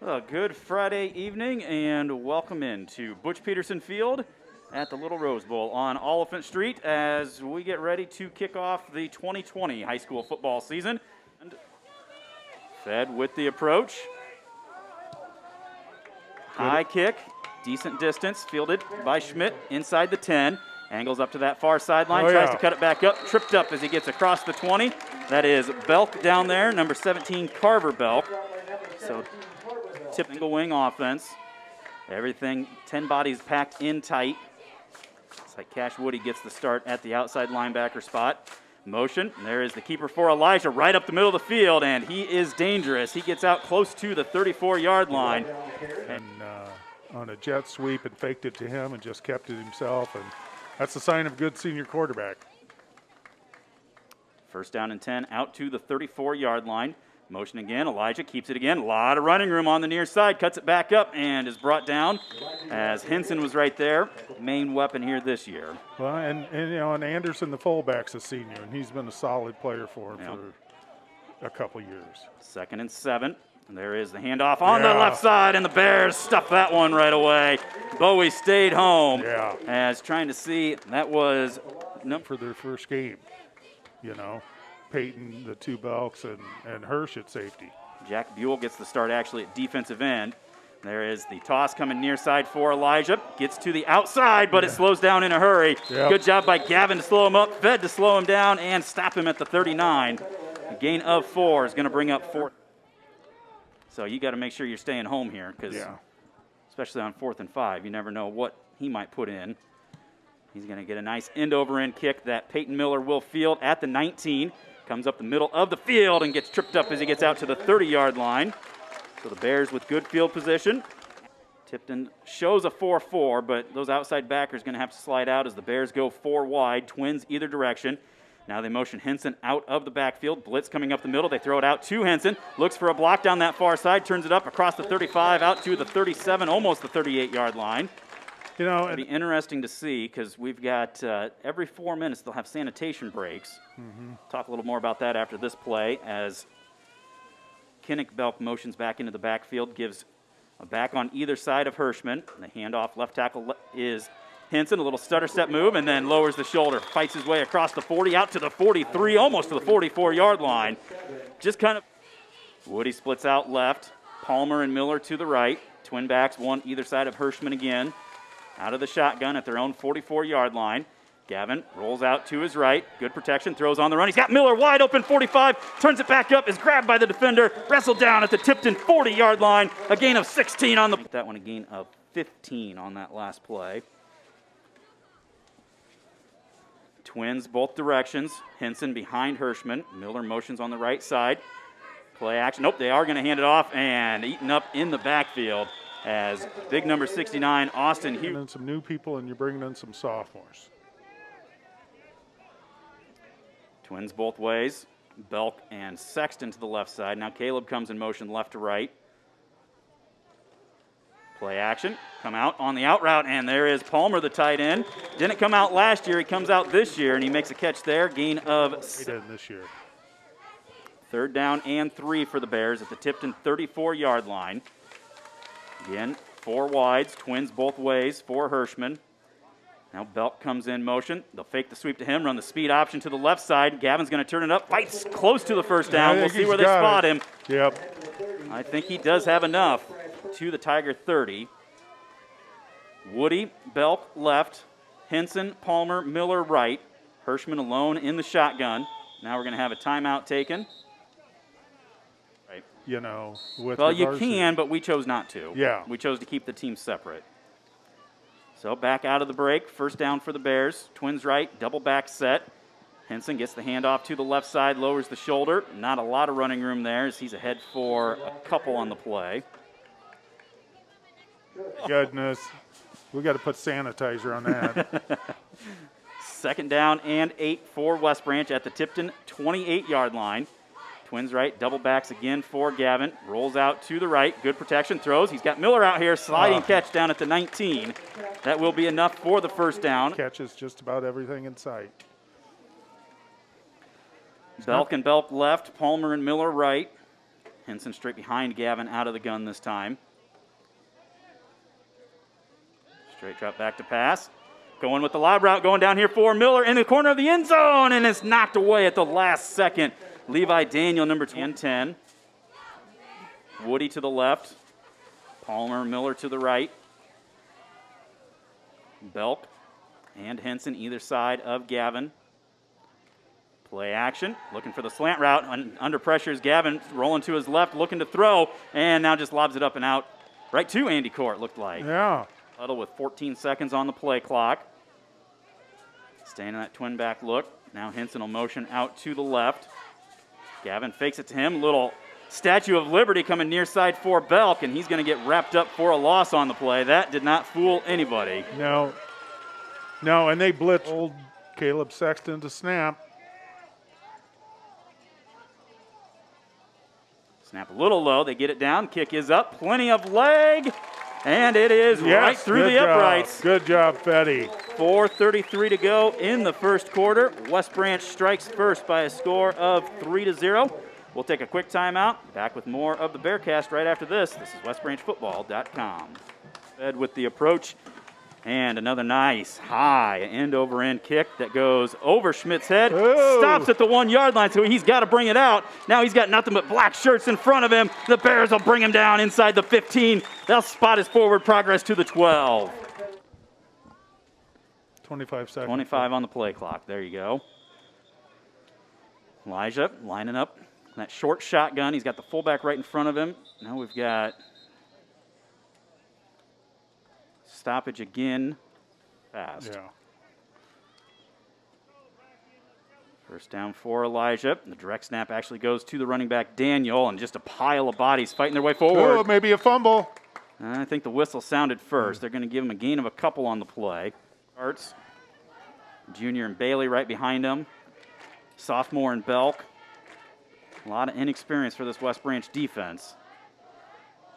Well, good Friday evening and welcome into Butch Peterson Field at the Little Rose Bowl on Oliphant Street as we get ready to kick off the 2020 high school football season. And Fed with the approach. High kick, decent distance, fielded by Schmidt inside the 10. Angles up to that far sideline, tries to cut it back up, tripped up as he gets across the 20. That is Belk down there, number 17, Carver Belk. So Tipton single wing offense. Everything, 10 bodies packed in tight. It's like Cash Woody gets the start at the outside linebacker spot. Motion, there is the keeper for Elijah right up the middle of the field, and he is dangerous. He gets out close to the 34-yard line. And on a jet sweep and faked it to him and just kept it himself, and that's a sign of a good senior quarterback. First down and 10 out to the 34-yard line. Motion again, Elijah keeps it again. A lot of running room on the near side, cuts it back up and is brought down as Henson was right there. Main weapon here this year. Well, and Anderson, the fullback's a senior, and he's been a solid player for him for a couple years. Second and 7. And there is the handoff on the left side, and the Bears stuff that one right away. Bowie stayed home as trying to see. That was for their first game, Peyton, the two Belks, and Hirsch at safety. Jack Buell gets the start actually at defensive end. There is the toss coming near side for Elijah. Gets to the outside, but it slows down in a hurry. Good job by Gavin to slow him up, Fed to slow him down, and stop him at the 39. A gain of 4 is going to bring up 4. So you got to make sure you're staying home here because especially on 4th and 5, you never know what he might put in. He's going to get a nice end-over-end kick that Peyton Miller will field at the 19. Comes up the middle of the field and gets tripped up as he gets out to the 30-yard line. So the Bears with good field position. Tipton shows a 4-4, but those outside backers going to have to slide out as the Bears go 4 wide, twins either direction. Now they motion Henson out of the backfield. Blitz coming up the middle. They throw it out to Henson. Looks for a block down that far side. Turns it up across the 35, out to the 37, almost the 38-yard line. It'll be interesting to see because we've got every 4 minutes they'll have sanitation breaks. Talk a little more about that after this play as Kinnick Belk motions back into the backfield, gives a back on either side of Hirschman. The handoff left tackle is Henson, a little stutter step move, and then lowers the shoulder, fights his way across the 40, out to the 43, almost to the 44-yard line. Just kind of, Woody splits out left, Palmer and Miller to the right, twin backs, one either side of Hirschman again, out of the shotgun at their own 44-yard line. Gavin rolls out to his right, good protection, throws on the run. He's got Miller wide open, 45, turns it back up, is grabbed by the defender, wrestled down at the Tipton 40-yard line, a gain of 16 on the, that one a gain of 15 on that last play. Twins both directions. Henson behind Hirschman. Miller motions on the right side. Play action. Nope, they are going to hand it off and eaten up in the backfield as big number 69, Austin Hughes. Bringing in some new people and you're bringing in some sophomores. Twins both ways. Belk and Sexton to the left side. Now Caleb comes in motion left to right. Play action, come out on the out route, and there is Palmer, the tight end. Didn't come out last year, he comes out this year, and he makes a catch there, gain of 6. This year. Third down and 3 for the Bears at the Tipton 34-yard line. Again, 4 wides, twins both ways for Hirschman. Now Belk comes in motion. They'll fake the sweep to him, run the speed option to the left side. Gavin's going to turn it up, fights close to the first down. We'll see where they spot him. I think he does have enough. To the Tiger 30. Woody, Belk left, Henson, Palmer, Miller right. Hirschman alone in the shotgun. Now we're going to have a timeout taken. Right. Well, you can, but we chose not to. Yeah. We chose to keep the teams separate. So back out of the break, first down for the Bears. Twins right, double back set. Henson gets the handoff to the left side, lowers the shoulder. Not a lot of running room there as he's ahead for a couple on the play. Goodness. We got to put sanitizer on that. Second down and 8 for West Branch at the Tipton 28-yard line. Twins right, double backs again for Gavin. Rolls out to the right, good protection, throws. He's got Miller out here, sliding catch down at the 19. That will be enough for the first down. Catches just about everything in sight. Belk and Belk left, Palmer and Miller right. Henson straight behind Gavin out of the gun this time. Straight drop back to pass. Going with the lob route, going down here for Miller in the corner of the end zone, and it's knocked away at the last second. Levi Daniel, number 10. Woody to the left. Palmer, Miller to the right. Belk and Henson either side of Gavin. Play action, looking for the slant route. Under pressure is Gavin, rolling to his left, looking to throw, and now just lobs it up and out right to Andy Court, looked like. Yeah. Huddle with 14 seconds on the play clock. Staying in that twin back look. Now Henson will motion out to the left. Gavin fakes it to him. Little Statue of Liberty coming near side for Belk, and he's going to get wrapped up for a loss on the play. That did not fool anybody. No, and they blitzed old Caleb Sexton to snap. Snap a little low. They get it down. Kick is up. Plenty of leg. And it is right through the uprights. Good job, Fetty. 4:33 to go in the first quarter. West Branch strikes first by a score of 3-0. We'll take a quick timeout. Back with more of the Bearcast right after this. This is westbranchfootball.com. Fed with the approach. And another nice high end-over-end kick that goes over Schmidt's head. Oh. Stops at the 1 yard line, so he's got to bring it out. Now he's got nothing but black shirts in front of him. The Bears will bring him down inside the 15. They'll spot his forward progress to the 12. 25 seconds. 25 on the play clock. There you go. Elijah lining up that short shotgun. He's got the fullback right in front of him. Now we've got stoppage again. Fast. Yeah. First down for Elijah. The direct snap actually goes to the running back Daniel, and just a pile of bodies fighting their way forward. Oh, maybe a fumble. I think the whistle sounded first. They're going to give him a gain of a couple on the play. Arts, Junior and Bailey right behind him. Sophomore and Belk. A lot of inexperience for this West Branch defense.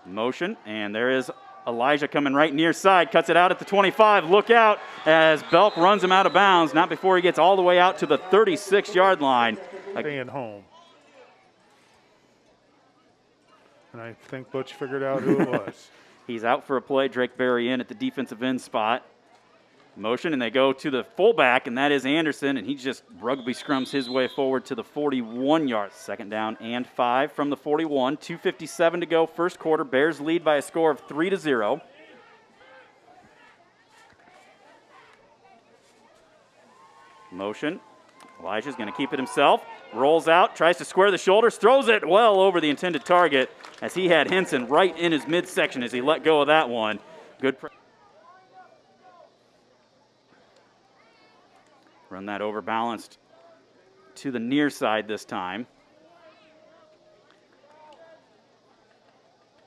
Motion, and there is Elijah coming right near side, cuts it out at the 25. Look out as Belk runs him out of bounds, not before he gets all the way out to the 36-yard line. Staying home. And I think Butch figured out who it was. He's out for a play. Drake Berry in at the defensive end spot. Motion, and they go to the fullback, and that is Anderson, and he just rugby scrums his way forward to the 41-yard. Second down and 5 from the 41. 2:57 to go, first quarter. Bears lead by a score of 3-0. Motion. Elijah's going to keep it himself. Rolls out, tries to square the shoulders, throws it well over the intended target as he had Henson right in his midsection as he let go of that one. Good. Run that overbalanced to the near side this time.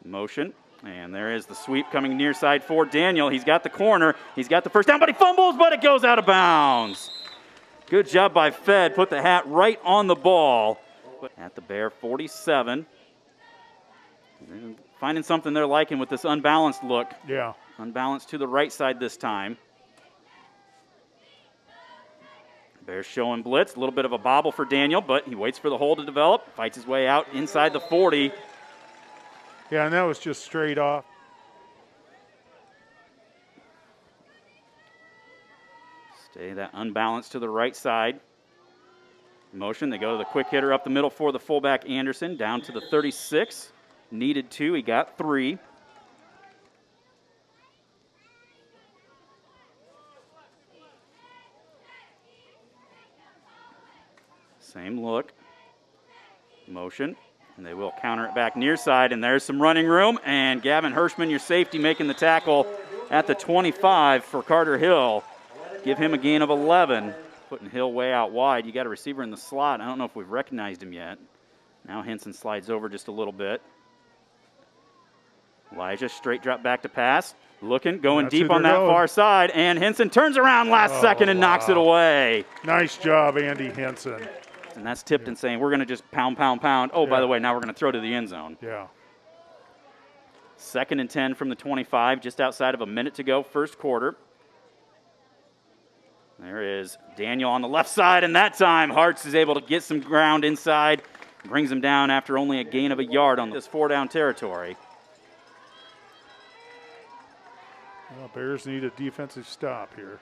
Motion, and there is the sweep coming near side for Daniel. He's got the corner, he's got the first down, but he fumbles, but it goes out of bounds. Good job by Fed, put the hat right on the ball. At the Bear 47. Finding something they're liking with this unbalanced look. Yeah. Unbalanced to the right side this time. Bears showing blitz, a little bit of a bobble for Daniel, but he waits for the hole to develop, fights his way out inside the 40. Yeah, and that was just straight off. Stay that unbalanced to the right side. Motion, they go to the quick hitter up the middle for the fullback Anderson, down to the 36. Needed 2, he got 3. Same look. Motion. And they will counter it back near side. And there's some running room. And Gavin Hirschman, your safety, making the tackle at the 25 for Carter Hill. Give him a gain of 11. Putting Hill way out wide. You got a receiver in the slot. I don't know if we've recognized him yet. Now Henson slides over just a little bit. Elijah straight drop back to pass. Looking, going deep on that far side. And Henson turns around last second and knocks it away. Nice job, Andy Henson. And that's Tipton saying, we're going to just pound, pound, pound. Oh, by the way, now we're going to throw to the end zone. Yeah. 2nd and 10 from the 25, just outside of a minute to go, first quarter. There is Daniel on the left side, and that time Hartz is able to get some ground inside Brings him down after only a gain of a yard on this 4-down territory. Well, Bears need a defensive stop here.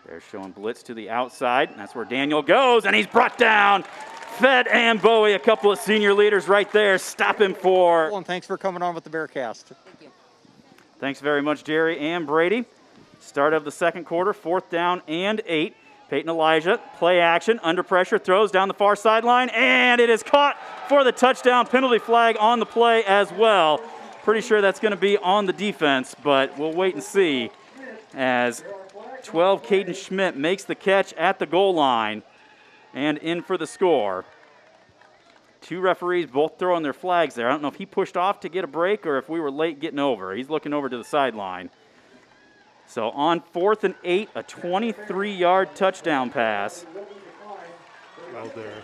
They're showing blitz to the outside. That's where Daniel goes, and he's brought down. Fed and Bowie, a couple of senior leaders right there. Stop him for. And thanks for coming on with the Bearcast. Thank you. Thanks very much, Jerry and Brady. Start of the second quarter, 4th down and 8. Peyton Elijah, play action, under pressure, throws down the far sideline, and it is caught for the touchdown. Penalty flag on the play as well. Pretty sure that's going to be on the defense, but we'll wait and see as 12, Caden Schmidt makes the catch at the goal line and in for the score. 2 referees both throwing their flags there. I don't know if he pushed off to get a break or if we were late getting over. He's looking over to the sideline. So on 4th and 8, a 23-yard touchdown pass. Well there.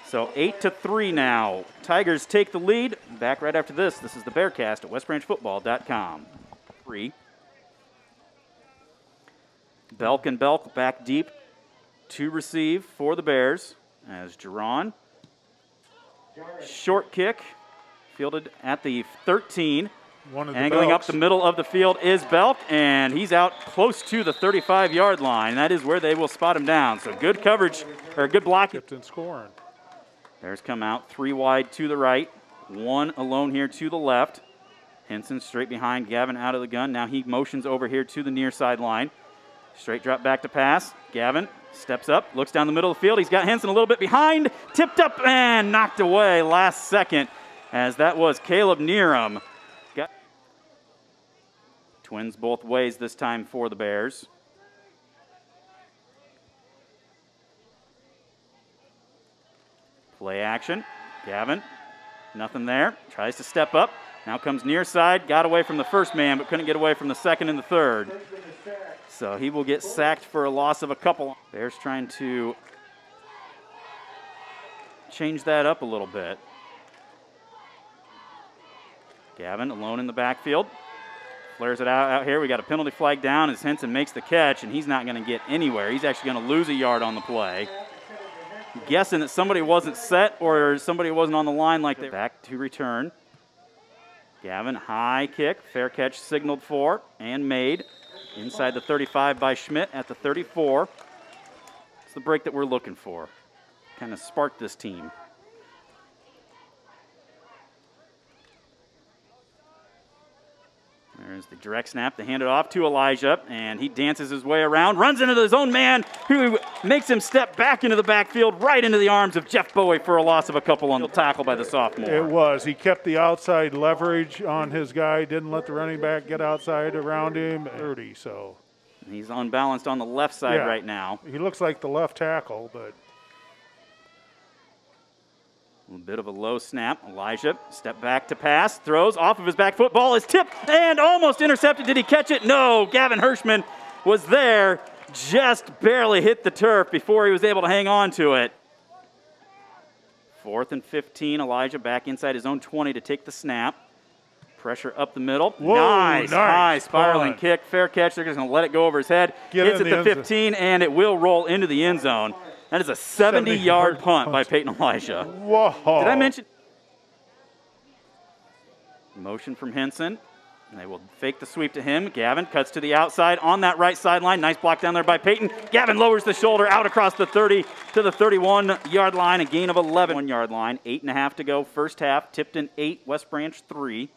So 8-3 now. Tigers take the lead. Back right after this. This is the Bearcast at westbranchfootball.com. 3. Belk and Belk back deep to receive for the Bears as Jerron. Short kick fielded at the 13. Angling up the middle of the field is Belk, and he's out close to the 35-yard line. That is where they will spot him down. So good coverage, or good block. Tipton scoring. Bears come out 3 wide to the right, 1 alone here to the left. Henson straight behind Gavin out of the gun. Now he motions over here to the near sideline. Straight drop back to pass. Gavin steps up, looks down the middle of the field. He's got Henson a little bit behind, tipped up and knocked away last second as that was Caleb Neerum. Twins both ways this time for the Bears. Play action. Gavin, nothing there. Tries to step up. Now comes near side. Got away from the first man, but couldn't get away from the second and the third. So he will get sacked for a loss of a couple. Bears trying to change that up a little bit. Gavin alone in the backfield. Flares it out here. We got a penalty flag down as Henson makes the catch, and he's not going to get anywhere. He's actually going to lose a yard on the play. I'm guessing that somebody wasn't set or somebody wasn't on the line like that. Back to return. Gavin, high kick. Fair catch signaled for and made. Inside the 35 by Schmidt at the 34. It's the break that we're looking for. Kind of sparked this team. There's the direct snap. They hand it off to Elijah, and he dances his way around, runs into his own man, who makes him step back into the backfield, right into the arms of Jeff Bowie for a loss of a couple on the tackle by the sophomore. It was. He kept the outside leverage on his guy, didn't let the running back get outside around him. 30, so. He's unbalanced on the left side right now. He looks like the left tackle, but. A bit of a low snap. Elijah, step back to pass, throws off of his back foot. Ball is tipped and almost intercepted. Did he catch it? No. Gavin Hirschman was there, just barely hit the turf before he was able to hang on to it. 4th and 15. Elijah back inside his own 20 to take the snap. Pressure up the middle. Whoa, nice. High spiraling punt. kick. Fair catch. They're just going to let it go over his head. Hits at the 15, and it will roll into the end zone. That is a 70-yard punt by Peyton Elijah. Whoa. Did I mention? Motion from Henson. They will fake the sweep to him. Gavin cuts to the outside on that right sideline. Nice block down there by Peyton. Gavin lowers the shoulder out across the 30 to the 31-yard line. A gain of 11. 1-yard line. 8.5 to go. First half. Tipton 8, West Branch 3.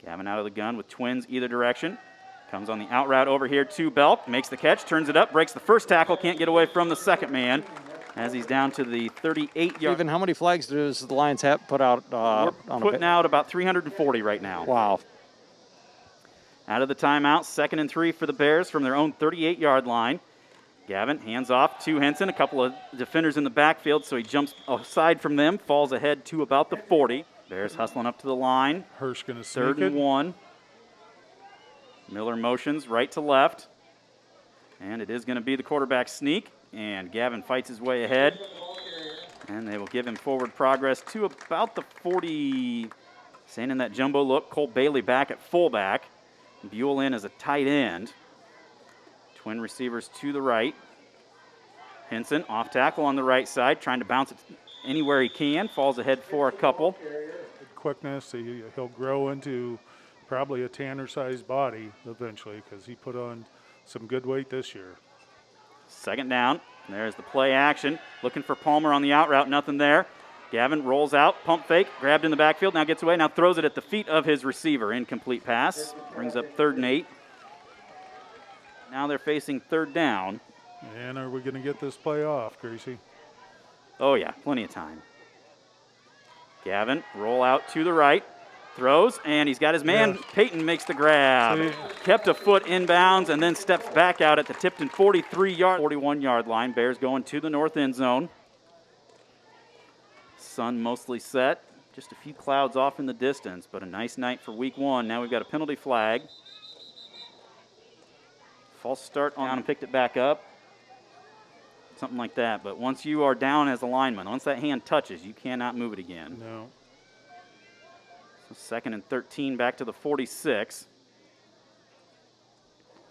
Gavin out of the gun with twins either direction. Comes on the out route over here to Belk. Makes the catch, turns it up, breaks the first tackle, can't get away from the second man as he's down to the 38-yard. Even how many flags does the Lions have put out? We're putting out about 340 right now. Wow. Out of the timeout, 2nd and 3 for the Bears from their own 38-yard line. Gavin hands off to Henson, a couple of defenders in the backfield, so he jumps aside from them, falls ahead to about the 40. Bears hustling up to the line. Hirsch going to sneak it. 3rd and 1. Miller motions right to left. And it is going to be the quarterback sneak. And Gavin fights his way ahead. And they will give him forward progress to about the 40. Staying in that jumbo look. Cole Bailey back at fullback. Buell in as a tight end. Twin receivers to the right. Henson off tackle on the right side, trying to bounce it anywhere he can. Falls ahead for a couple. Quickness, he'll grow into probably a Tanner-sized body eventually because he put on some good weight this year. Second down. There's the play action. Looking for Palmer on the out route. Nothing there. Gavin rolls out. Pump fake. Grabbed in the backfield. Now gets away. Now throws it at the feet of his receiver. Incomplete pass. Brings up 3rd and 8. Now they're facing 3rd down. And are we going to get this play off, Gracie? Oh, yeah. Plenty of time. Gavin, roll out to the right. Throws, and he's got his man. Yes. Peyton makes the grab. See? Kept a foot inbounds and then steps back out at the Tipton 41-yard line. Bears going to the north end zone. Sun mostly set. Just a few clouds off in the distance, but a nice night for week 1. Now we've got a penalty flag. False start on and picked it back up. Something like that. But once you are down as a lineman, once that hand touches, you cannot move it again. No. So 2nd and 13 back to the 46.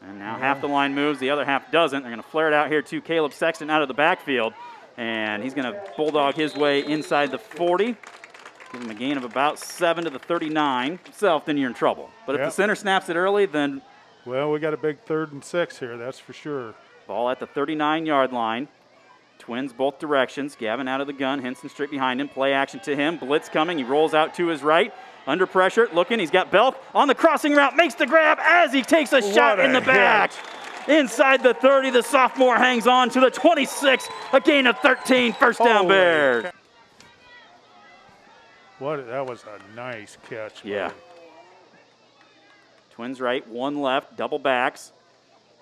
And now half the line moves, the other half doesn't. They're going to flare it out here to Caleb Sexton out of the backfield. And he's going to bulldog his way inside the 40. Give him a gain of about 7 to the 39. Himself, then you're in trouble. But if the center snaps it early, then... Well, we got a big 3rd and 6 here, that's for sure. Ball at the 39-yard line. Twins both directions. Gavin out of the gun. Henson straight behind him. Play action to him. Blitz coming. He rolls out to his right. Under pressure. Looking. He's got Belk on the crossing route. Makes the grab as he takes a shot in the back. Inside the 30, the sophomore hangs on to the 26. A gain of 13. First down, Bears. That was a nice catch. Yeah. Twins right, 1 left. Double backs.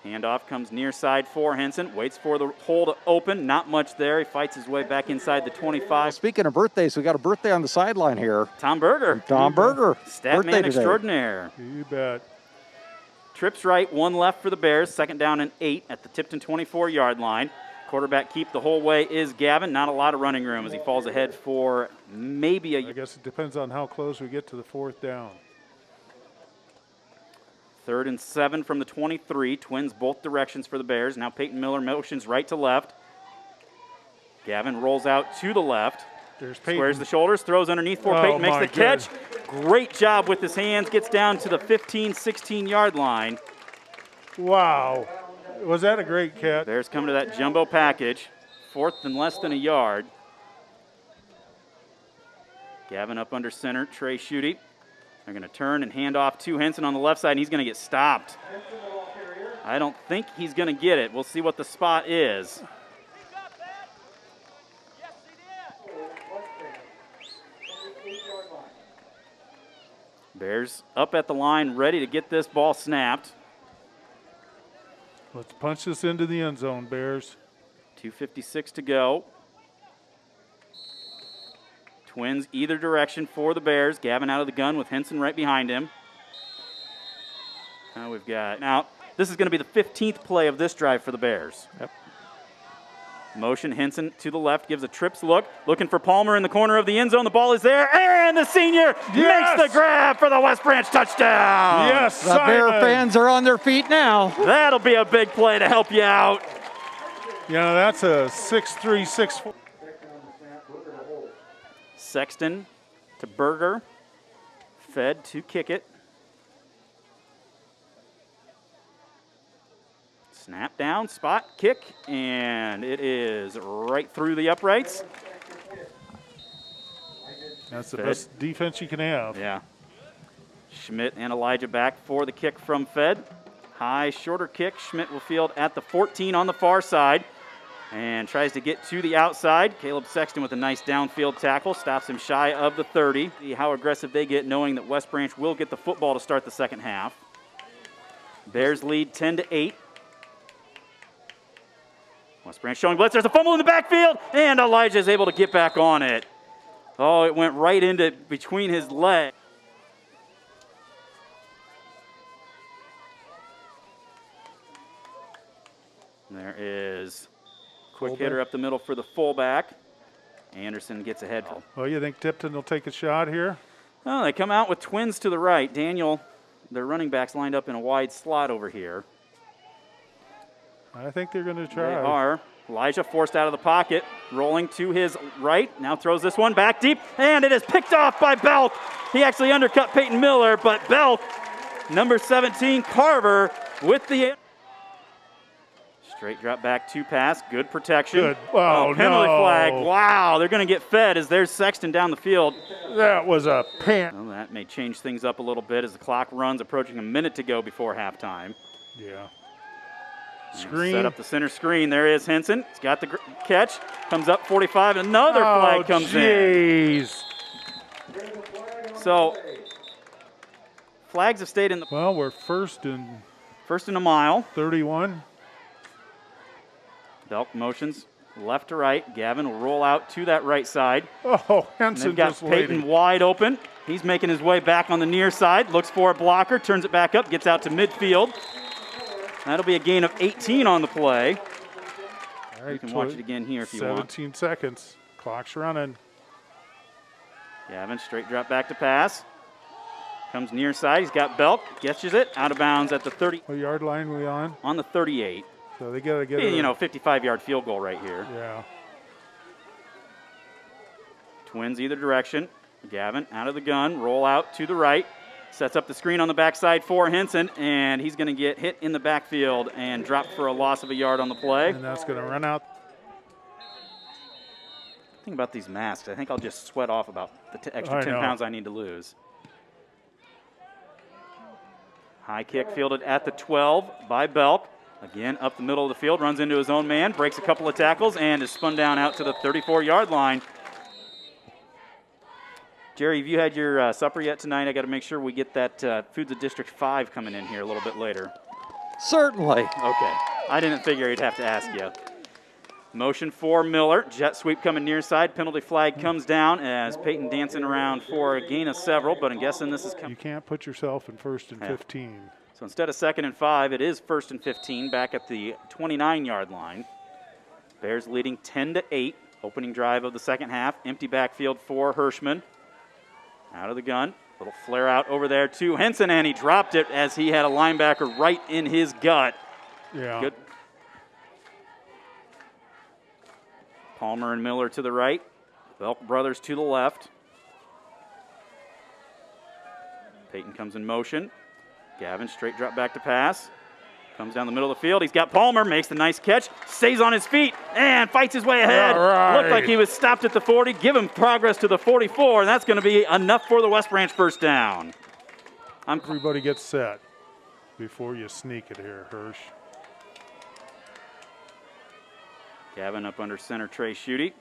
Handoff comes near side for Henson. Waits for the hole to open. Not much there. He fights his way back inside the 25. Speaking of birthdays, we got a birthday on the sideline here. Tom Berger. Tom Berger. Stat man extraordinaire. You bet. Trips right, 1 left for the Bears. 2nd down and 8 at the Tipton 24-yard line. Quarterback keep the whole way is Gavin. Not a lot of running room as he falls ahead for maybe I guess it depends on how close we get to the 4th down. 3rd and 7 from the 23. Twins both directions for the Bears. Now Peyton Miller motions right to left. Gavin rolls out to the left. There's Peyton. Squares the shoulders, throws underneath for Peyton, makes the catch. Great job with his hands, gets down to the 15, 16-yard line. Wow. Was that a great catch? Bears come to that jumbo package. 4th and less than a yard. Gavin up under center, Trey Schutte. They're going to turn and hand off to Henson on the left side, and he's going to get stopped. I don't think he's going to get it. We'll see what the spot is. Bears up at the line, ready to get this ball snapped. Let's punch this into the end zone, Bears. 2:56 to go. Twins either direction for the Bears. Gavin out of the gun with Henson right behind him. Now this is going to be the 15th play of this drive for the Bears. Yep. Motion, Henson to the left, gives a trips look. Looking for Palmer in the corner of the end zone. The ball is there, and the senior makes the grab for the West Branch touchdown. Yes, the Bear fans are on their feet now. That'll be a big play to help you out. Yeah, that's a 6'3", 6'4". Sexton to Berger. Fed to kick it. Snap down, spot, kick, and it is right through the uprights. That's the best defense you can have. Yeah. Schmidt and Elijah back for the kick from Fed. High, shorter kick. Schmidt will field at the 14 on the far side and tries to get to the outside. Caleb Sexton with a nice downfield tackle. Stops him shy of the 30. See how aggressive they get knowing that West Branch will get the football to start the second half. Bears lead 10-8. West Branch showing blitz. There's a fumble in the backfield, and Elijah is able to get back on it. Oh, it went right into between his legs. There is quick hitter up the middle for the fullback. Anderson gets ahead. Well, you think Tipton will take a shot here? Oh, they come out with twins to the right. Daniel, their running backs lined up in a wide slot over here. I think they're going to try. They are. Elijah forced out of the pocket, rolling to his right. Now throws this one back deep, and it is picked off by Belk. He actually undercut Peyton Miller, but Belk, number 17, Carver, with the straight drop back 2 pass. Good protection. Good. Oh, penalty no. flag. Wow, they're going to get fed as there's Sexton down the field. That was a pan. Well, that may change things up a little bit as the clock runs, approaching a minute to go before halftime. Yeah. Screen. Set up the center screen. There is Henson. He's got the catch. Comes up 45. Another flag comes in. So flags have stayed in the. Well, we're first and a mile. 31. Belk motions left to right. Gavin will roll out to that right side. Oh, Henson They've got just Peyton waiting. wide open. He's making his way back on the near side. Looks for a blocker. Turns it back up. Gets out to midfield. That'll be a gain of 18 on the play. All right, You can watch it again here if you want. 17 seconds. Clock's running. Gavin, straight drop back to pass. Comes near side. He's got Belk. Catches it. Out of bounds at the 30. What yard line we on? On the 38. So they got to get it. 55-yard field goal right here. Yeah. Twins either direction. Gavin out of the gun. Roll out to the right. Sets up the screen on the backside for Henson, and he's going to get hit in the backfield and drop for a loss of a yard on the play. And that's going to run out. Think about these masks. I think I'll just sweat off about the extra 10 pounds I need to lose. High kick fielded at the 12 by Belk. Again, up the middle of the field, runs into his own man, breaks a couple of tackles, and is spun down out to the 34-yard line. Jerry, have you had your supper yet tonight? I got to make sure we get that Foods of District 5 coming in here a little bit later. Certainly. Okay. I didn't figure he'd have to ask you. Motion for Miller. Jet sweep coming near side. Penalty flag comes down as Peyton dancing around for a gain of several, but I'm guessing this is coming. You can't put yourself in 1st and 15. So instead of 2nd and 5, it is 1st and 15 back at the 29-yard line. Bears leading 10-8. Opening drive of the second half. Empty backfield for Hirschman. Out of the gun. Little flare out over there to Henson, and he dropped it as he had a linebacker right in his gut. Yeah. Good. Palmer and Miller to the right. Belk brothers to the left. Peyton comes in motion. Gavin straight drop back to pass. Comes down the middle of the field. He's got Palmer, makes the nice catch, stays on his feet, and fights his way ahead. Right. Looked like he was stopped at the 40. Give him progress to the 44, and that's going to be enough for the West Branch first down. Everybody gets set before you sneak it here, Hirsch. Gavin up under center, Trey Schutte.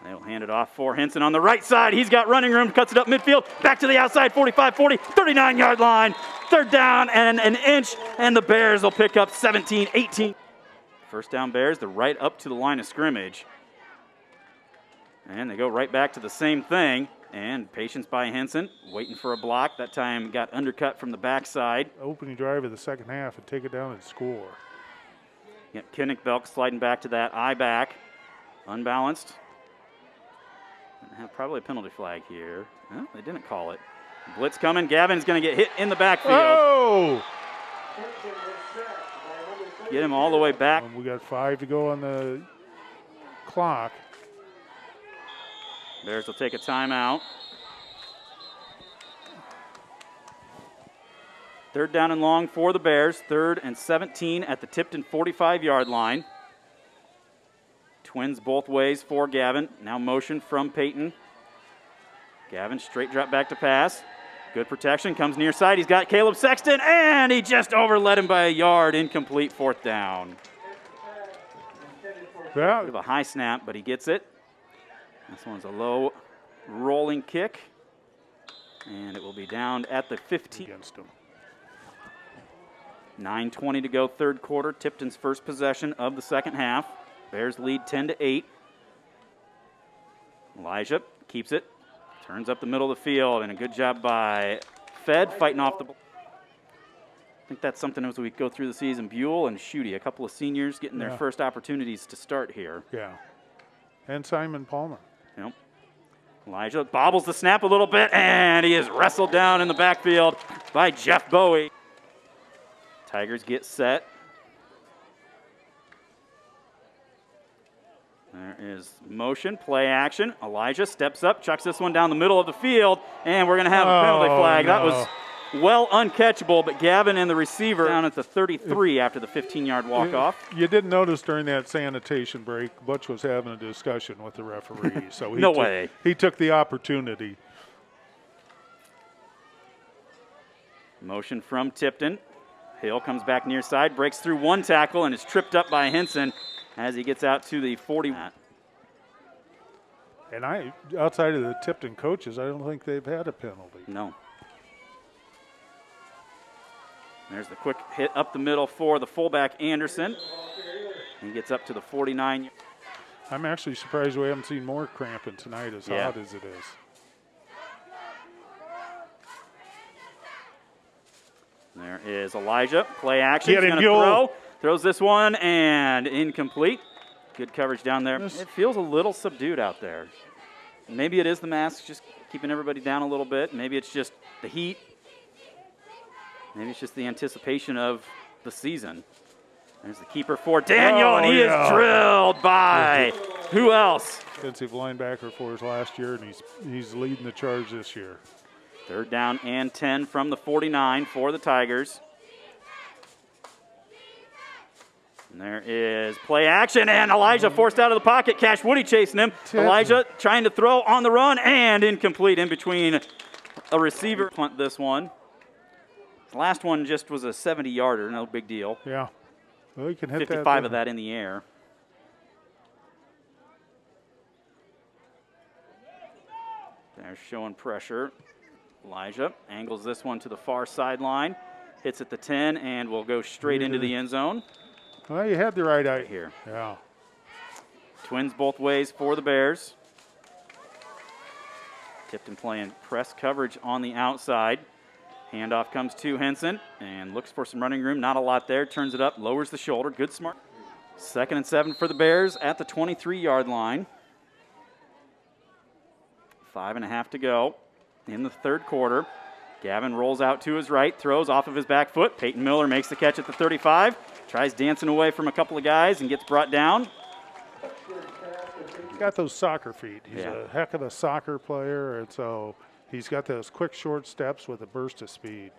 They'll hand it off for Henson on the right side. He's got running room, cuts it up midfield, back to the outside, 45, 40, 39-yard line. 3rd down and an inch, and the Bears will pick up 17, 18. First down Bears, they're right up to the line of scrimmage. And they go right back to the same thing. And patience by Henson, waiting for a block. That time got undercut from the backside. Opening drive of the second half and take it down and score. Yep, Kinnick Belk sliding back to that eye back. Unbalanced. Have probably a penalty flag here. No, they didn't call it. Blitz coming. Gavin's going to get hit in the backfield. Oh! Get him all the way back. We got 5 to go on the clock. Bears will take a timeout. 3rd down and long for the Bears. 3rd and 17 at the Tipton 45-yard line. Twins both ways for Gavin. Now motion from Peyton. Gavin straight drop back to pass. Good protection. Comes near side. He's got Caleb Sexton, and he just overled him by a yard. Incomplete 4th down. Yeah. Bit of a high snap, but he gets it. This one's a low rolling kick. And it will be down at the 15. Against him. 9:20 to go, 3rd quarter. Tipton's first possession of the second half. Bears lead 10-8. Elijah keeps it. Turns up the middle of the field, and a good job by Fed fighting off the ball. I think that's something as we go through the season. Buell and Schutte, a couple of seniors getting their first opportunities to start here. Yeah. And Simon Palmer. Yep. Elijah bobbles the snap a little bit, and he is wrestled down in the backfield by Jeff Bowie. Tigers get set. There is motion, play action. Elijah steps up, chucks this one down the middle of the field, and we're going to have a penalty flag. No. That was well uncatchable, but Gavin and the receiver down at the 33 after the 15-yard walk-off. You didn't notice during that sanitation break, Butch was having a discussion with the referee. So he took the opportunity. Motion from Tipton. Hill comes back near side, breaks through one tackle, and is tripped up by Henson as he gets out to the 40. And outside of the Tipton coaches, I don't think they've had a penalty. No. There's the quick hit up the middle for the fullback, Anderson. He gets up to the 49. I'm actually surprised we haven't seen more cramping tonight, as hot as it is. There is Elijah. Play action. Get He's him, going to throw. Throws this one and incomplete. Good coverage down there. It feels a little subdued out there. Maybe it is the mask just keeping everybody down a little bit. Maybe it's just the heat. Maybe it's just the anticipation of the season. There's the keeper for Daniel, and he is drilled by who else? Defensive linebacker for us last year, and he's leading the charge this year. 3rd down and 10 from the 49 for the Tigers. And there is play action, and Elijah forced out of the pocket. Cash Woody chasing him. Elijah trying to throw on the run, and incomplete in between a receiver. Punt this one. The last one just was a 70-yarder, no big deal. Yeah. Well, you can hit 55 of that in the air. They're showing pressure. Elijah angles this one to the far sideline, hits at the 10, and will go straight into the end zone. Well, you had the right eye here. Yeah. Twins both ways for the Bears. Tipton playing press coverage on the outside. Handoff comes to Henson and looks for some running room. Not a lot there. Turns it up, lowers the shoulder. Good smart. 2nd and 7 for the Bears at the 23-yard line. 5.5 to go in the 3rd quarter. Gavin rolls out to his right, throws off of his back foot. Peyton Miller makes the catch at the 35. Tries dancing away from a couple of guys and gets brought down. He's got those soccer feet. He's a heck of a soccer player, and so he's got those quick, short steps with a burst of speed.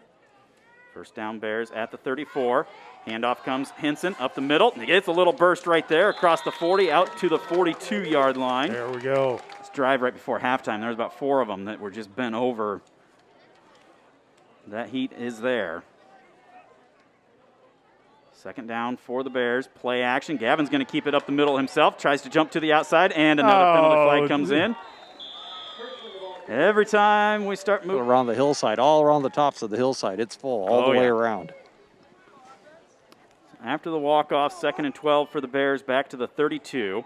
1st down Bears at the 34. Handoff comes Henson up the middle. He gets a little burst right there across the 40 out to the 42-yard line. There we go. This drive right before halftime, there was about 4 of them that were just bent over. That heat is there. 2nd down for the Bears. Play action. Gavin's going to keep it up the middle himself. Tries to jump to the outside, and another penalty flag comes in. Every time we start moving around the hillside, all around the tops of the hillside, it's full all the way around. After the walk-off, 2nd and 12 for the Bears, back to the 32.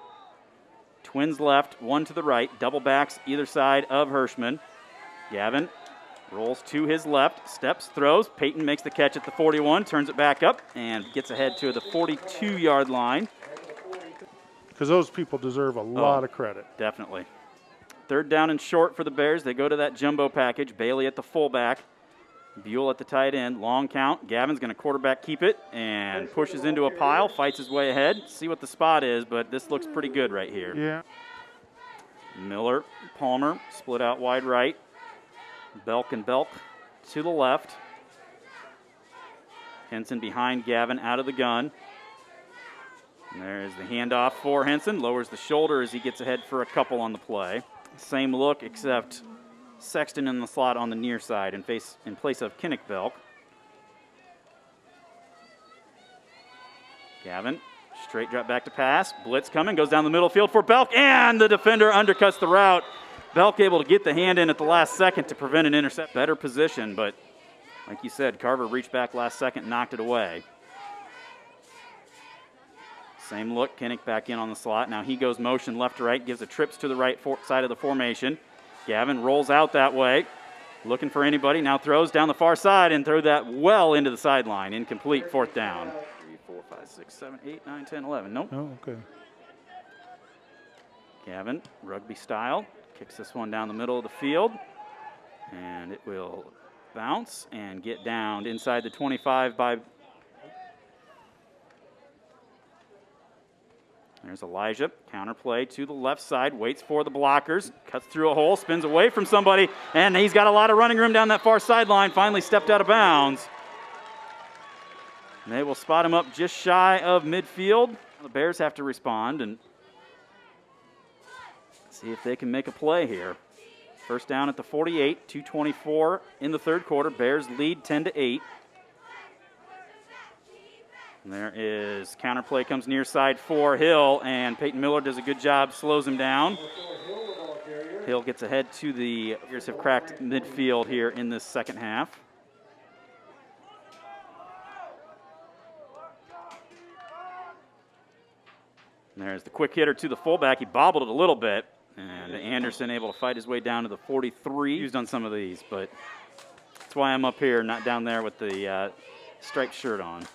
Twins left, 1 to the right. Double backs either side of Hirschman. Gavin rolls to his left, steps, throws. Peyton makes the catch at the 41, turns it back up, and gets ahead to the 42-yard line. Because those people deserve a lot of credit. Definitely. 3rd down and short for the Bears. They go to that jumbo package. Bailey at the fullback. Buell at the tight end. Long count. Gavin's going to quarterback keep it and pushes into a pile, fights his way ahead. See what the spot is, but this looks pretty good right here. Yeah. Miller, Palmer, split out wide right. Belk and Belk to the left. Henson behind Gavin out of the gun. And there's the handoff for Henson. Lowers the shoulder as he gets ahead for a couple on the play. Same look, except Sexton in the slot on the near side in place of Kinnick Belk. Gavin, straight drop back to pass. Blitz coming, goes down the middle field for Belk, and the defender undercuts the route. Belk able to get the hand in at the last second to prevent an intercept. Better position, but like you said, Carver reached back last second and knocked it away. Same look, Kinnick back in on the slot. Now he goes motion left to right, gives a trips to the right side of the formation. Gavin rolls out that way, looking for anybody. Now throws down the far side and throw that well into the sideline. Incomplete, 4th down. 3, 4, 5, 6, 7, 8, 9, 10, 11. Nope. Oh, okay. Gavin, rugby style, kicks this one down the middle of the field. And it will bounce and get down inside the 25 by There's Elijah, counterplay to the left side, waits for the blockers, cuts through a hole, spins away from somebody, and he's got a lot of running room down that far sideline, finally stepped out of bounds. And they will spot him up just shy of midfield. The Bears have to respond and see if they can make a play here. First down at the 48, 2:24 in the third quarter. Bears lead 10-8. And there is counterplay, comes near side for Hill, and Peyton Miller does a good job, slows him down. Hill gets ahead to the Bears have cracked midfield here in this second half. And there's the quick hitter to the fullback. He bobbled it a little bit, and Anderson able to fight his way down to the 43. Used on some of these, but that's why I'm up here, not down there with the striped shirt on.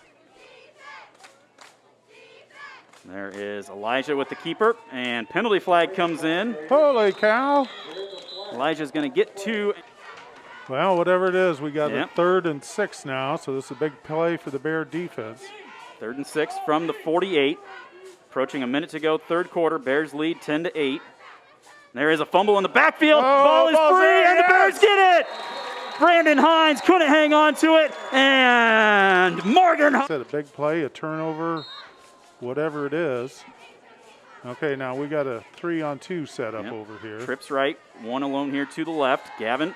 There is Elijah with the keeper, and penalty flag comes in. Holy cow. Elijah's going to get to. Well, whatever it is, we got a 3rd and 6 now, so this is a big play for the Bear defense. 3rd and 6 from the 48. Approaching a minute to go, third quarter. Bears lead 10-8. There is a fumble in the backfield. Ball is free, and the Bears get it. Brandon Hines couldn't hang on to it, and Morgan. A big play, a turnover, whatever it is. Okay, now we got a 3-on-2 setup over here. Trips right, one alone here to the left. Gavin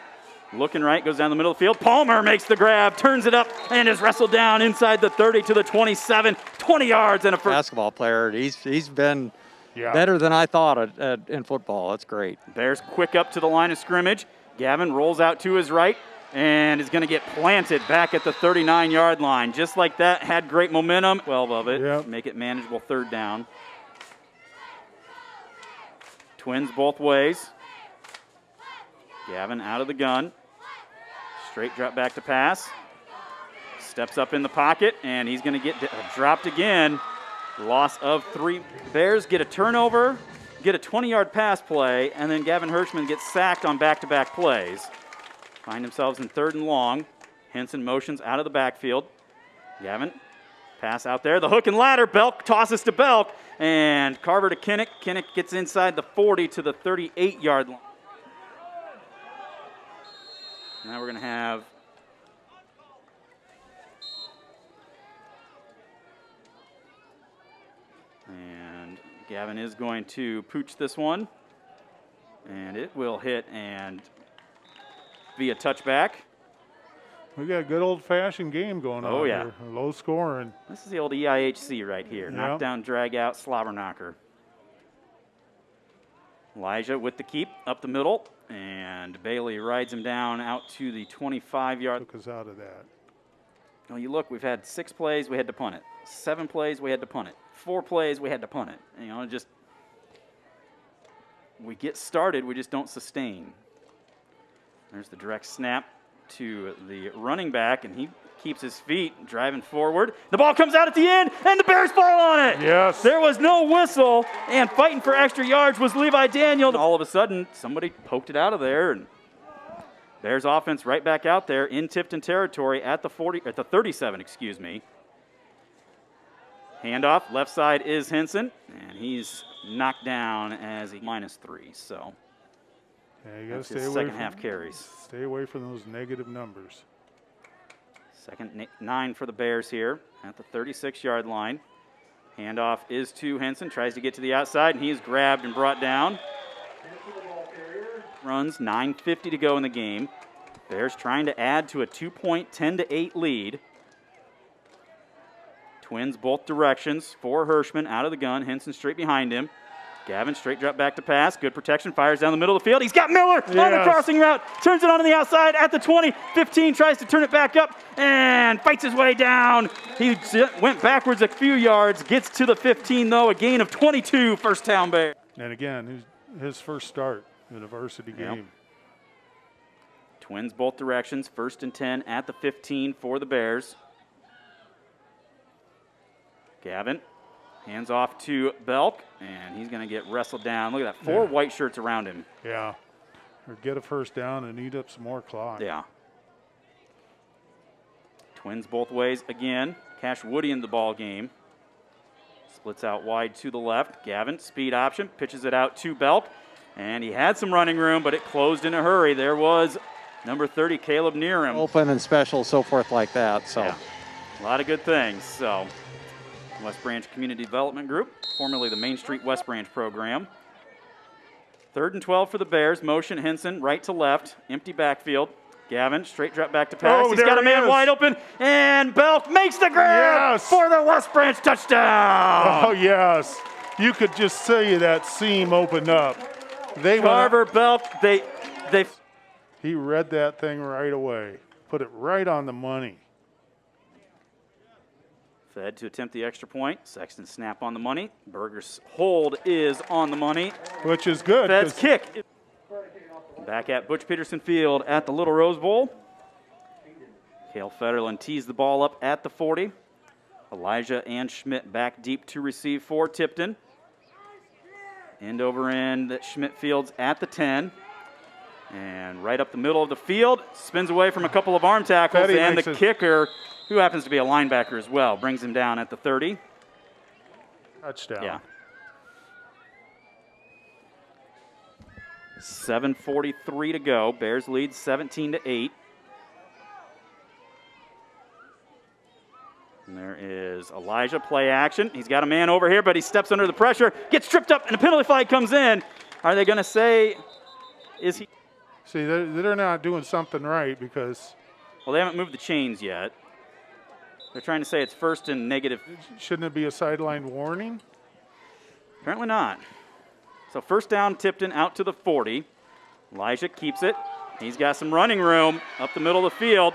looking right, goes down the middle of the field. Palmer makes the grab, turns it up, and is wrestled down inside the 30 to the 27. 20 yards and a first. Basketball player. He's been better than I thought in football. That's great. Bears quick up to the line of scrimmage. Gavin rolls out to his right and is going to get planted back at the 39-yard line. Just like that, had great momentum. 12 of it. Make it manageable third down. Twins both ways. Gavin out of the gun. Straight drop back to pass. Steps up in the pocket, and he's going to get dropped again. Loss of 3. Bears get a turnover, get a 20-yard pass play, and then Gavin Hirschman gets sacked on back-to-back plays. Find themselves in 3rd and long. Henson motions out of the backfield. Gavin, pass out there. The hook and ladder. Belk tosses to Belk, and Carver to Kinnick. Kinnick gets inside the 40 to the 38-yard line. Now we're going to have and Gavin is going to pooch this one, and it will hit and be a touchback. We got a good old-fashioned game going on here. Low scoring. This is the old EIHC right here. Knockdown, drag out, slobber knocker. Elijah with the keep up the middle, and Bailey rides him down out to the 25-yard. Took us out of that. Well, you look, we've had 6 plays, we had to punt it. 7 plays, we had to punt it. 4 plays, we had to punt it. You know, just we get started, we just don't sustain. There's the direct snap to the running back, and he keeps his feet driving forward. The ball comes out at the end, and the Bears fall on it. Yes. There was no whistle, and fighting for extra yards was Levi Daniel. All of a sudden, somebody poked it out of there, and Bears offense right back out there in Tipton territory at the 37, excuse me. Handoff, left side is Henson, and he's knocked down as a -3. So you got to stay his away second half carries. Stay away from those negative numbers. 2nd 9 for the Bears here at the 36-yard line. Handoff is to Henson, tries to get to the outside, and he is grabbed and brought down. Runs, 9:50 to go in the game. Bears trying to add to a 2-point 10-8 lead. Twins both directions for Hirschman out of the gun. Henson straight behind him. Gavin straight drop back to pass. Good protection. Fires down the middle of the field. He's got Miller on the crossing route. Turns it on the outside at the 20. 15 tries to turn it back up and fights his way down. He went backwards a few yards. Gets to the 15 though. A gain of 22. First down Bear. And again, his first start in a varsity game. Twins both directions. 1st and 10 at the 15 for the Bears. Gavin. Hands off to Belk, and he's going to get wrestled down. Look at that, 4 white shirts around him. Yeah, or get a first down and eat up some more clock. Yeah. Twins both ways again. Cash Woody in the ball game. Splits out wide to the left. Gavin, speed option, pitches it out to Belk. And he had some running room, but it closed in a hurry. There was number 30, Caleb Nearham. Open and special, so forth like that. So yeah, a lot of good things. So West Branch Community Development Group, formerly the Main Street West Branch program. 3rd and 12 for the Bears. Motion Henson, right to left. Empty backfield. Gavin, straight drop back to pass. He's got a man wide open, and Belk makes the grab for the West Branch touchdown. Oh, yes. You could just see that seam open up. Carver, Belk, they. He read that thing right away. Put it right on the money. Fed to attempt the extra point. Sexton snap on the money. Berger's hold is on the money. Which is good. Fed's kick. Back at Butch Peterson Field at the Little Rose Bowl. Cale Federland tees the ball up at the 40. Elijah and Schmidt back deep to receive for Tipton. End over end, Schmidt fields at the 10. And right up the middle of the field, spins away from a couple of arm tackles, and the kicker, who happens to be a linebacker as well, brings him down at the 30. Touchdown. Yeah. 7:43 to go. Bears lead 17-8. And there is Elijah, play action. He's got a man over here, but he steps under the pressure, gets tripped up, and a penalty flag comes in. Are they going to say, is he? See, they're not doing something right because. Well, they haven't moved the chains yet. They're trying to say it's first and negative. Shouldn't it be a sideline warning? Apparently not. So first down, Tipton out to the 40. Elijah keeps it. He's got some running room up the middle of the field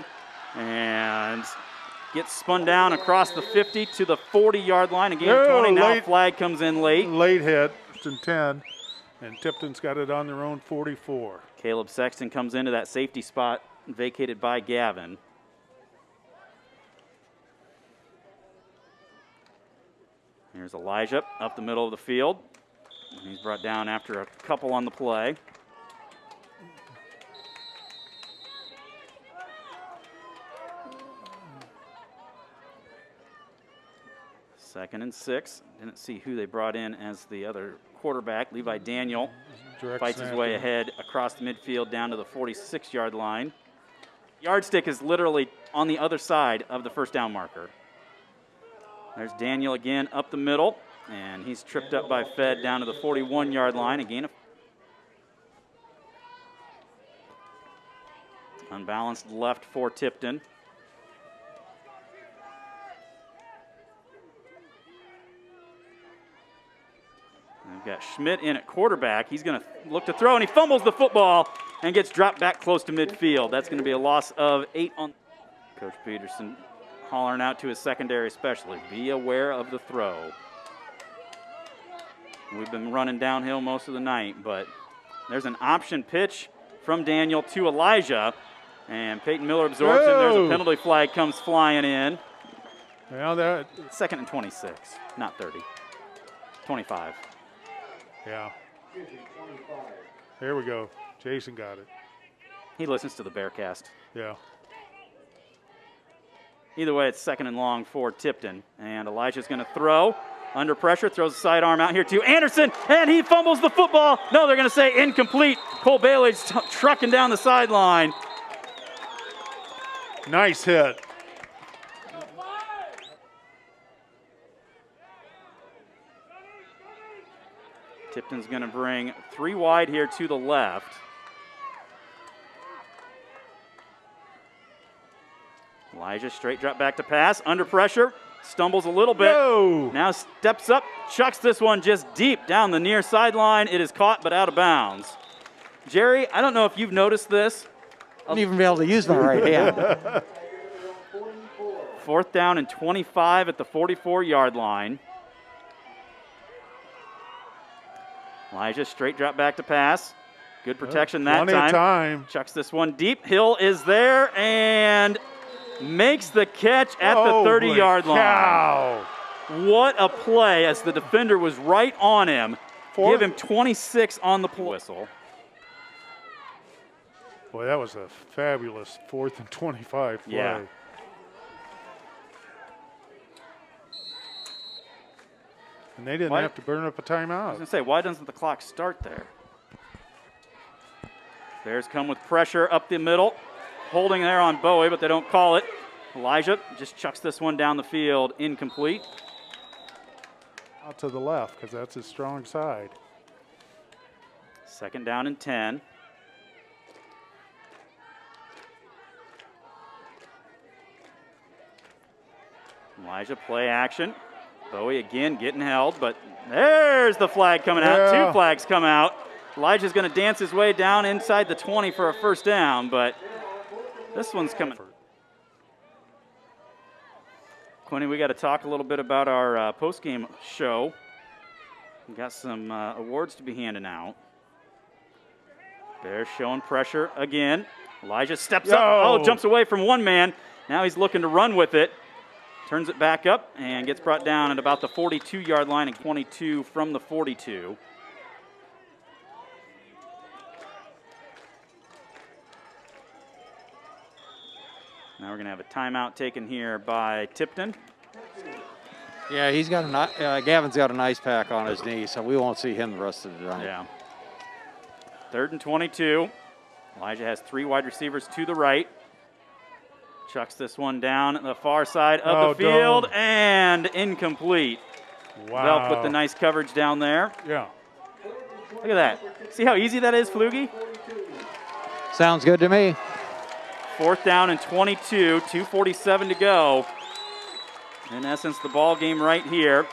and gets spun down across the 50 to the 40-yard line. Again, 20. Now flag comes in late. Late hit, first and 10, and Tipton's got it on their own 44. Caleb Sexton comes into that safety spot vacated by Gavin. Here's Elijah up the middle of the field. He's brought down after a couple on the play. Second and 6. Didn't see who they brought in as the other quarterback. Levi Daniel fights his way ahead across the midfield down to the 46-yard line. Yardstick is literally on the other side of the first down marker. There's Daniel again up the middle, and he's tripped up by Fed down to the 41-yard line. Again, unbalanced left for Tipton. We've got Schmidt in at quarterback. He's going to look to throw, and he fumbles the football and gets dropped back close to midfield. That's going to be a loss of 8 on. Coach Peterson hollering out to his secondary specialist, be aware of the throw. We've been running downhill most of the night, but there's an option pitch from Daniel to Elijah, and Peyton Miller absorbs him. There's a penalty flag comes flying in. Well, that. 2nd and 26, not 30. 25. Yeah. There we go. Jason got it. He listens to the Bearcast. Yeah. Either way, it's 2nd and long for Tipton. And Elijah's going to throw. Under pressure, throws a sidearm out here to Anderson, and he fumbles the football. No, they're going to say incomplete. Cole Bailey's trucking down the sideline. Nice hit. Tipton's going to bring 3 wide here to the left. Elijah straight drop back to pass. Under pressure. Stumbles a little bit. No. Now steps up. Chucks this one just deep down the near sideline. It is caught but out of bounds. Jerry, I don't know if you've noticed this. I wouldn't even be able to use my right hand. 4th down and 25 at the 44-yard line. Elijah straight drop back to pass. Good protection that Plenty of time. Chucks this one deep. Hill is there and makes the catch at the 30-yard line. What a play as the defender was right on him. Give him 26 on the whistle. Boy, that was a fabulous 4th and 25 play. Yeah. And they didn't have to burn up a I was timeout. going to say, why doesn't the clock start there? Bears come with pressure up the middle. Holding there on Bowie, but they don't call it. Elijah just chucks this one down the field, incomplete. Out to the left, because that's his strong side. 2nd down and 10. Elijah play action. Bowie again getting held, but there's the flag coming out. 2 flags come out. Elijah's going to dance his way down inside the 20 for a 1st down, but this one's coming. Quinny, we got to talk a little bit about our post-game show. We got some awards to be handing out. Bears showing pressure again. Elijah steps up. Oh, jumps away from one man. Now he's looking to run with it. Turns it back up and gets brought down at about the 42-yard line and 22 from the 42. Now we're going to have a timeout taken here by Tipton. Yeah, he's got Gavin's got an ice pack on his knee, so we won't see him the rest of the time. Yeah. 3rd and 22. Elijah has 3 wide receivers to the right. Chucks this one down at the far side of the field and incomplete. Wow. Velk with the nice coverage down there. Yeah. Look at that. See how easy that is, Flugie? Sounds good to me. 4th down and 22, 2:47 to go. In essence, the ball game right here.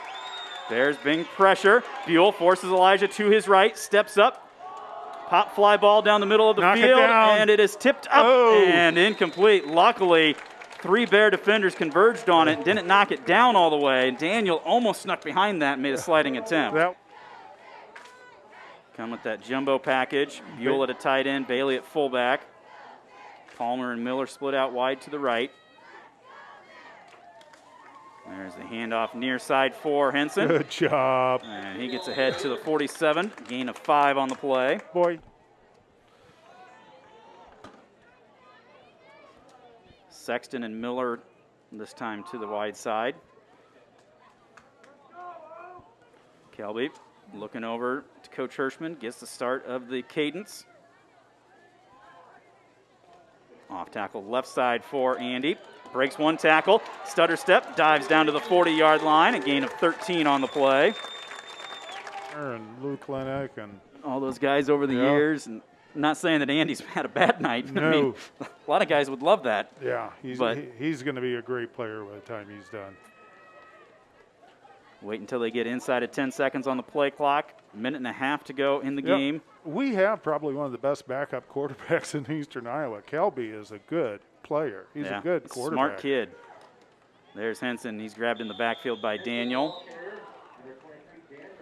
Bears being pressure. Buell forces Elijah to his right, steps up. Pop fly ball down the middle of the field, and it is tipped up and incomplete. Luckily, 3 Bear defenders converged on it and didn't knock it down all the way. Daniel almost snuck behind that and made a sliding attempt. Come with that jumbo package. Buell at a tight end, Bailey at fullback. Palmer and Miller split out wide to the right. There's the handoff near side for Henson. Good job. And he gets ahead to the 47. Gain of 5 on the play. Boy. Sexton and Miller this time to the wide side. Kelby looking over to Coach Hirschman. Gets the start of the cadence. Off tackle left side for Andy. Breaks 1 tackle, stutter step, dives down to the 40-yard line, a gain of 13 on the play. And Luke Lennox and all those guys over the years, and I'm not saying that Andy's had a bad night. No. I mean, a lot of guys would love that. Yeah, he's going to be a great player by the time he's done. Wait until they get inside of 10 seconds on the play clock. A minute and a half to go in the game. We have probably one of the best backup quarterbacks in Eastern Iowa. Kelby is a good player. He's a good quarterback. Smart kid. There's Henson. He's grabbed in the backfield by Daniel.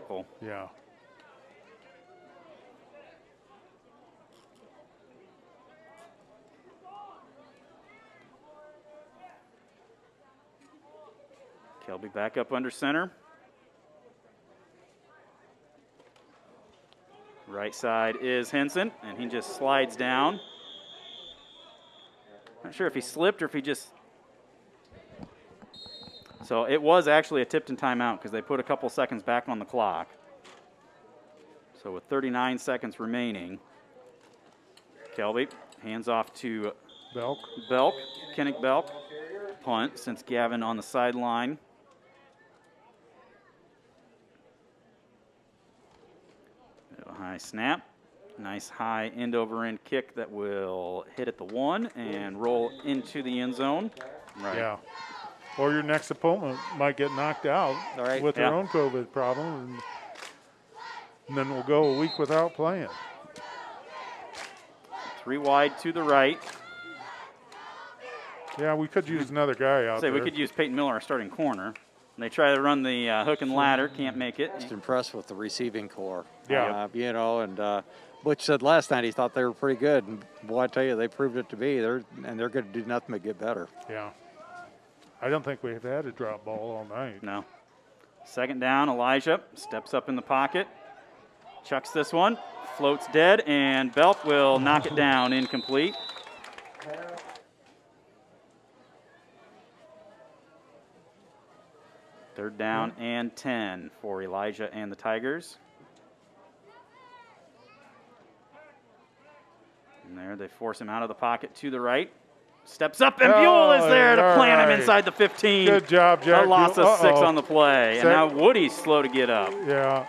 Cool. Yeah. Kelby back up under center. Right side is Henson, and he just slides down. Not sure if he slipped or if he just... So it was actually a Tipton timeout because they put a couple seconds back on the clock. So with 39 seconds remaining, Kelby hands off to Belk. Kennick Belk. Punt since Gavin on the sideline. A high snap. Nice high end over end kick that will hit at the 1 and roll into the end zone. Right. Yeah. Or your next opponent might get knocked out with their own COVID problem, and then we'll go a week without playing. 3 wide to the right. Yeah, we could use another guy out there. We could use Peyton Miller, our starting corner. They try to run the hook and ladder, can't make it. Just impressed with the receiving core. Yeah. And Butch said last night he thought they were pretty good. And boy, I tell you, they proved it to be. They're going to do nothing but get better. Yeah. I don't think we've had a drop ball all night. No. 2nd down, Elijah steps up in the pocket. Chucks this one, floats dead, and Belk will knock it down, incomplete. Third down and 10 for Elijah and the Tigers. And there they force him out of the pocket to the right. Steps up, and Buell is there to plant him inside the 15. Good job, Jack. A loss of 6 on the play. And now Woody's slow to get up. Yeah.